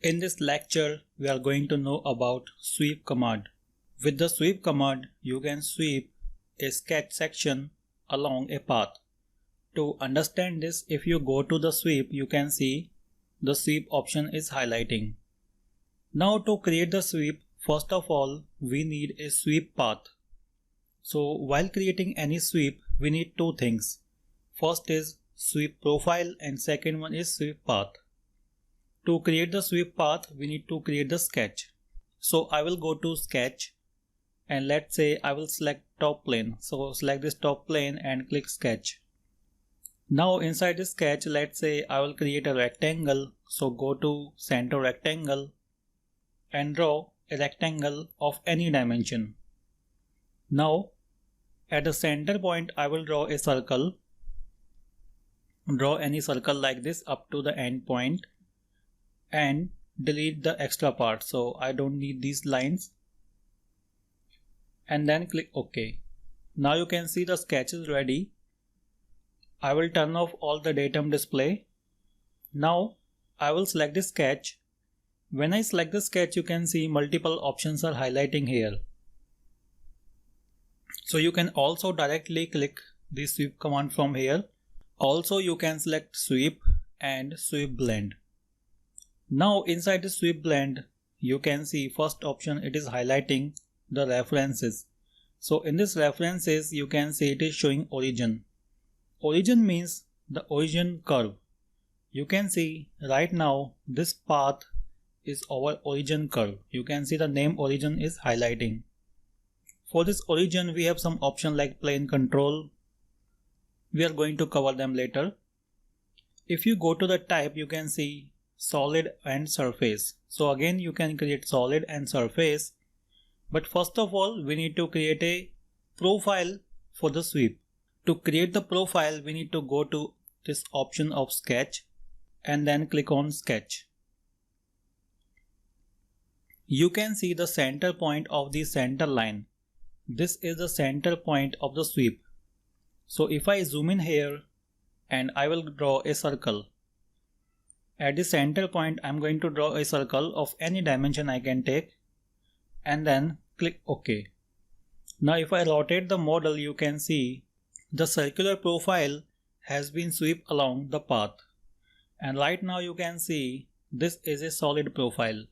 In this lecture, we are going to know about sweep command. With the sweep command, you can sweep a sketch section along a path. To understand this, if you go to the sweep, you can see the sweep option is highlighting. Now to create the sweep, first of all, we need a sweep path. So while creating any sweep, we need two things. First is sweep profile and second one is sweep path. To create the sweep path, we need to create the sketch. So I will go to sketch and let's say I will select top plane. So select this top plane and click sketch. Now inside the sketch, let's say I will create a rectangle. So go to center rectangle and draw a rectangle of any dimension. Now at the center point, I will draw a circle. Draw any circle like this up to the end point and delete the extra part. So I don't need these lines. And then click OK. Now you can see the sketch is ready. I will turn off all the datum display. Now I will select the sketch. When I select the sketch, you can see multiple options are highlighting here. So you can also directly click the sweep command from here. Also you can select sweep and sweep blend. Now inside the sweep blend, you can see first option, it is highlighting the references. So in this references, you can see it is showing origin. Origin means the origin curve. You can see right now this path is our origin curve. You can see the name origin is highlighting. For this origin, we have some option like plane control. We are going to cover them later. If you go to the type, you can see solid and surface. So again, you can create solid and surface. But first of all, we need to create a profile for the sweep. To create the profile, we need to go to this option of sketch and then click on sketch. You can see the center point of the center line. This is the center point of the sweep. So if I zoom in here and I will draw a circle. At the center point, I'm going to draw a circle of any dimension I can take and then click OK. Now if I rotate the model, you can see the circular profile has been swept along the path. And right now you can see this is a solid profile.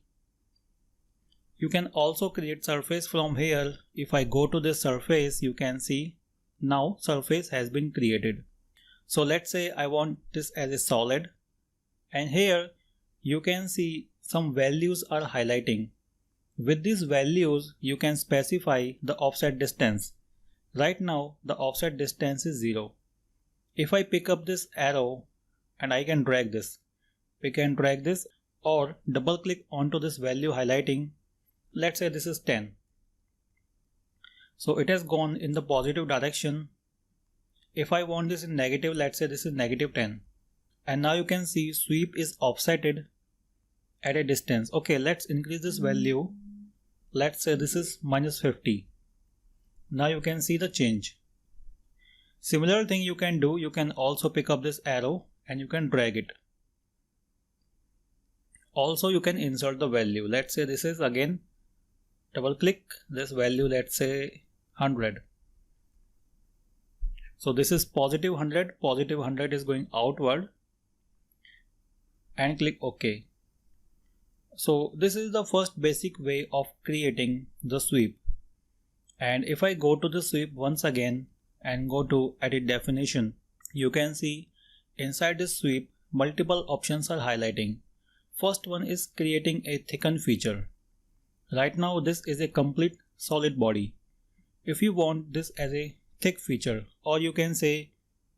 You can also create surface from here. If I go to this surface, you can see now surface has been created. So let's say I want this as a solid. And here you can see some values are highlighting. With these values, you can specify the offset distance. Right now, the offset distance is 0. If I pick up this arrow and I can drag this, we can drag this or double click onto this value highlighting. Let's say this is 10. So it has gone in the positive direction. If I want this in negative, let's say this is negative 10. And now you can see sweep is offsetted at a distance. Okay, let's increase this value. Let's say this is minus 50. Now you can see the change. Similar thing you can do, you can also pick up this arrow and you can drag it. Also you can insert the value. Let's say this is again, double click this value, let's say 100. So this is positive 100 is going outward and click OK. So this is the first basic way of creating the sweep. And if I go to the sweep once again and go to edit definition, you can see inside this sweep multiple options are highlighting. First one is creating a thicken feature. Right now this is a complete solid body. If you want this as a thick feature, or you can say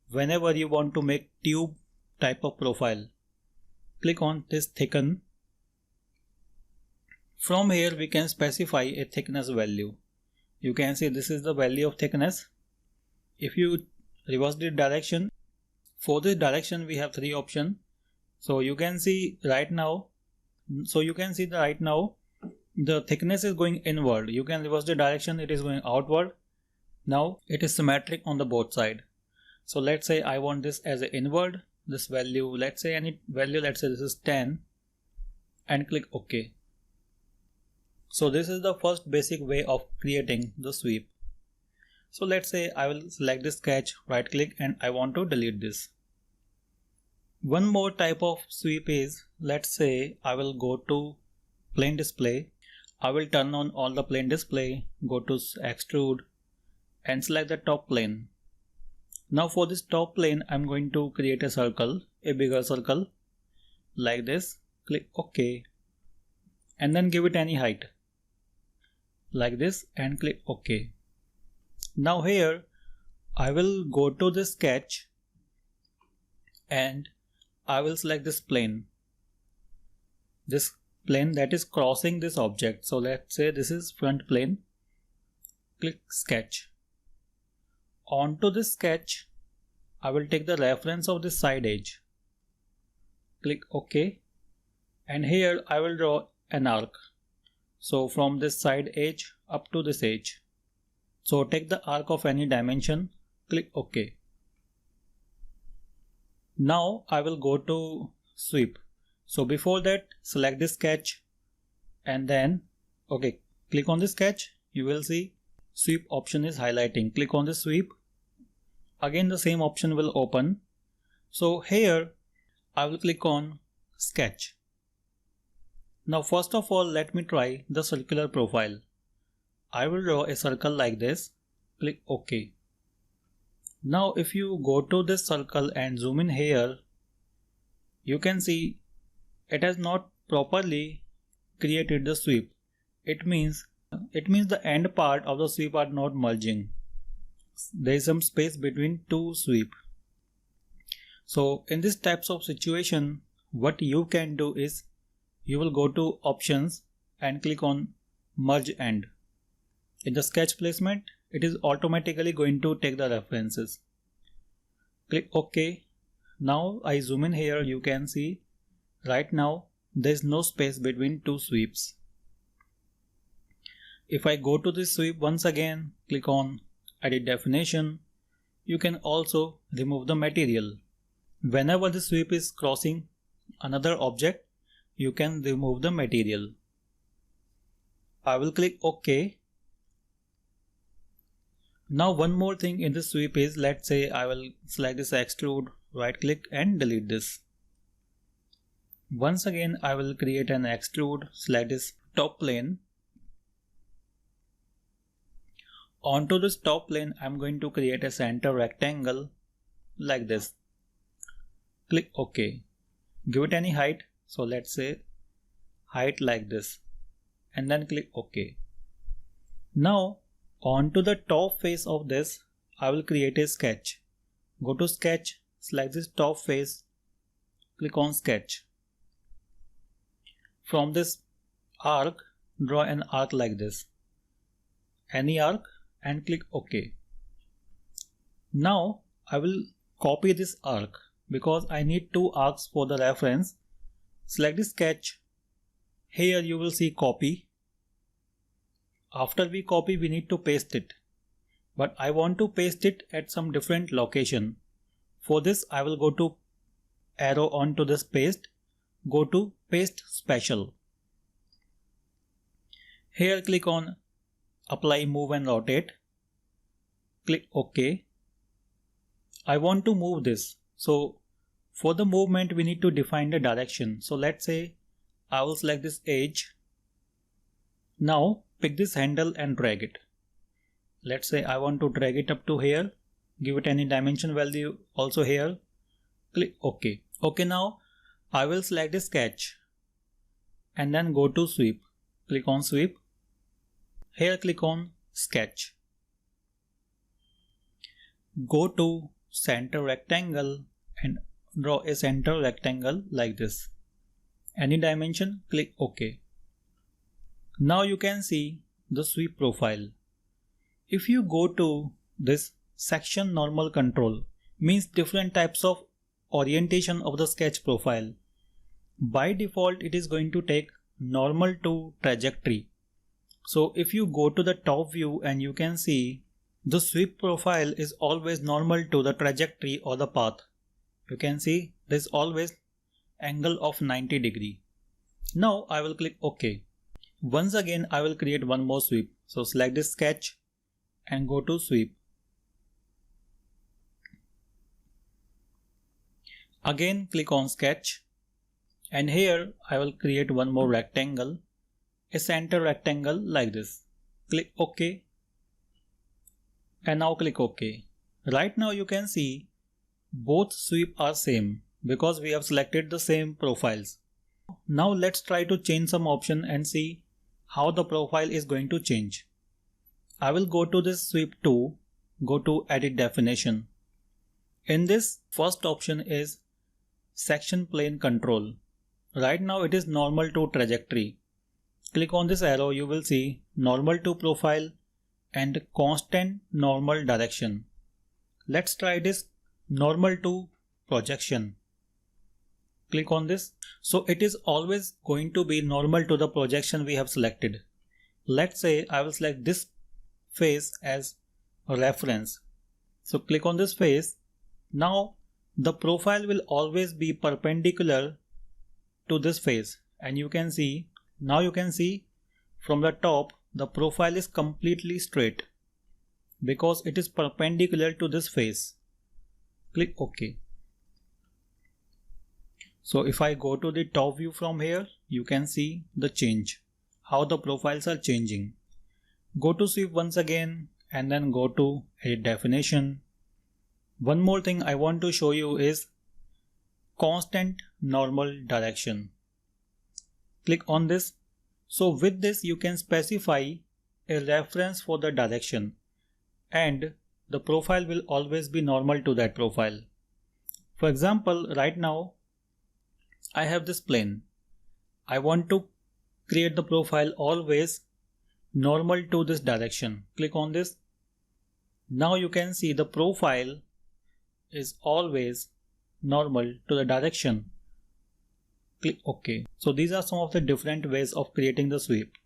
whenever you want to make tube type of profile, click on this thicken. From here we can specify a thickness value. You can see this is the value of thickness. If you reverse the direction, for this direction we have three options. So you can see right now, the thickness is going inward. You can reverse the direction, it is going outward. Now it is symmetric on the both side. So let's say I want this as an inward, this value, let's say any value, let's say this is 10. and click OK. So this is the first basic way of creating the sweep. So let's say I will select this sketch, right click, and I want to delete this. One more type of sweep is, let's say I will go to plane display. I will turn on all the plane display, go to extrude and select the top plane. Now for this top plane, I'm going to create a circle, a bigger circle like this. Click OK and then give it any height like this and click OK. Now here I will go to this sketch and I will select this plane that is crossing this object. So let's say this is front plane. Click sketch. Onto this sketch I will take the reference of this side edge. Click OK and here I will draw an arc. So from this side edge up to this edge. So take the arc of any dimension, click OK. Now I will go to sweep. So before that, select this sketch and then click on the sketch. You will see sweep option is highlighting. Click on the sweep. Again the same option will open. So here I will click on sketch. Now first of all, let me try the circular profile. I will draw a circle like this. Click OK. Now if you go to this circle and zoom in here, you can see it has not properly created the sweep. It means the end part of the sweep are not merging. There is some space between two sweep. So in this types of situation, what you can do is you will go to options and click on merge end. In the sketch placement, it is automatically going to take the references. Click OK. Now I zoom in here, you can see right now there is no space between two sweeps. If I go to this sweep once again, click on edit definition, you can also remove the material. Whenever the sweep is crossing another object, you can remove the material. I will click OK. Now one more thing in the sweep is, let's say I will select this extrude, right click and delete this. Once again I will create an extrude, select this top plane. Onto this top plane I am going to create a center rectangle like this. Click OK. Give it any height. So let's say height like this and then click OK. Now onto the top face of this I will create a sketch. Go to sketch, select this top face, click on sketch. From this arc, draw an arc like this. Any arc and click OK. Now I will copy this arc because I need two arcs for the reference. Select the sketch. Here you will see copy. After we copy, we need to paste it. But I want to paste it at some different location. For this, I will go to arrow onto this paste. Go to paste special. Here click on apply, move and rotate. Click OK. I want to move this. So for the movement, we need to define the direction. So let's say I will select this edge. Now pick this handle and drag it. Let's say I want to drag it up to here. Give it any dimension value also here. Click OK. OK, now I will select the sketch and then go to sweep. Click on sweep. Here click on sketch. Go to center rectangle and draw a center rectangle like this. Any dimension, click OK. Now you can see the sweep profile. If you go to this section normal control, means different types of orientation of the sketch profile. By default, it is going to take normal to trajectory. So if you go to the top view and you can see the sweep profile is always normal to the trajectory or the path. You can see there is always angle of 90 degree. Now I will click OK. Once again I will create one more sweep. So select this sketch and go to sweep. Again click on sketch, and here I will create one more rectangle, a center rectangle like this. Click OK, and now click OK. Right now you can see both sweep are same because we have selected the same profiles. Now let's try to change some option and see how the profile is going to change. I will go to this sweep 2, go to edit definition. In this, first option is section plane control. Right now it is normal to trajectory. Click on this arrow, you will see normal to profile and constant normal direction. Let's try this normal to projection. Click on this. So it is always going to be normal to the projection we have selected. Let's say I will select this face as a reference. So click on this face. Now the profile will always be perpendicular to this face, and you can see from the top the profile is completely straight because it is perpendicular to this face. Click OK. So if I go to the top view from here, you can see the change, how the profiles are changing. Go to sweep once again and then go to edit definition. One more thing I want to show you is constant normal direction. Click on this. So with this you can specify a reference for the direction, and the profile will always be normal to that profile. For example, right now I have this plane. I want to create the profile always normal to this direction. Click on this. Now you can see the profile is always normal to the direction. Click OK. So these are some of the different ways of creating the sweep.